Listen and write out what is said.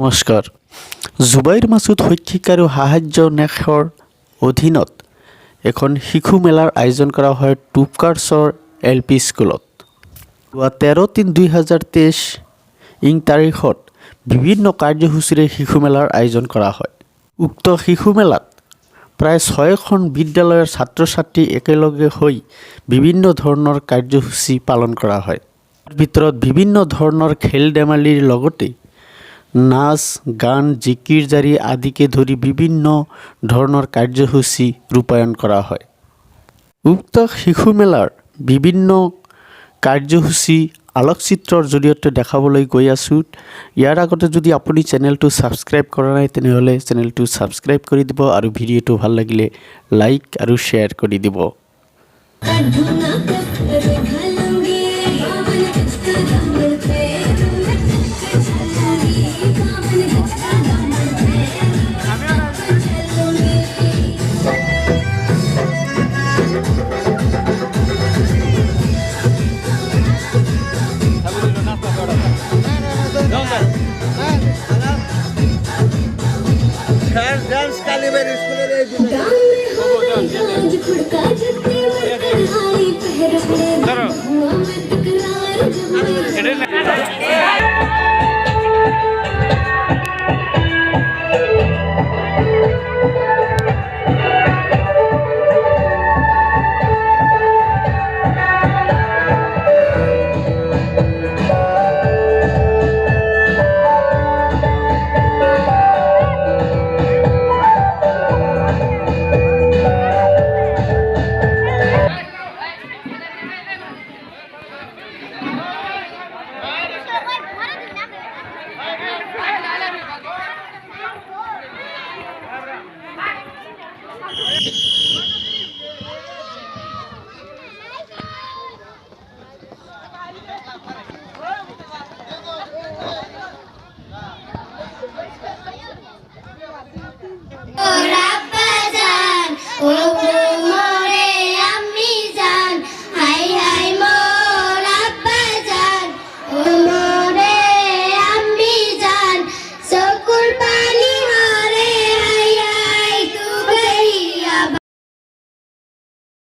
নমস্কাৰ। জুবাইৰ মাছুদ শৈক্ষিক আৰু সাহায্য নেশৰ অধীনত এখন শিশু মেলাৰ আয়োজন কৰা হয় টুপকাৰ্ছৰ LP স্কুলত। 13/3/2023 ইং তাৰিখত বিভিন্ন কাৰ্যসূচীৰে শিশু মেলাৰ আয়োজন কৰা হয়। উক্ত শিশু মেলাত প্ৰায় 6খন বিদ্যালয়ৰ ছাত্ৰ ছাত্ৰী একেলগে হৈ বিভিন্ন ধৰণৰ কাৰ্যসূচী পালন কৰা হয়। তাৰ ভিতৰত বিভিন্ন ধৰণৰ খেল ধেমালিৰ লগতে নাচ গান জিকিৰ জাৰি আদিকে ধৰি বিভিন্ন ধৰণৰ কাৰ্যসূচী ৰূপায়ণ কৰা হয়। উক্ত শিশু মেলাৰ বিভিন্ন কাৰ্যসূচী আলোকচিত্ৰৰ জৰিয়তে দেখাবলৈ গৈ আছোঁ। ইয়াৰ আগতে যদি আপুনি চেনেলটো ছাবস্ক্ৰাইব কৰা নাই তেনেহ'লে চেনেলটো ছাবস্ক্ৰাইব কৰি দিব আৰু ভিডিঅ'টো ভাল লাগিলে লাইক আৰু শ্বেয়াৰ কৰি দিব। डांस काली मेरी स्कूल रे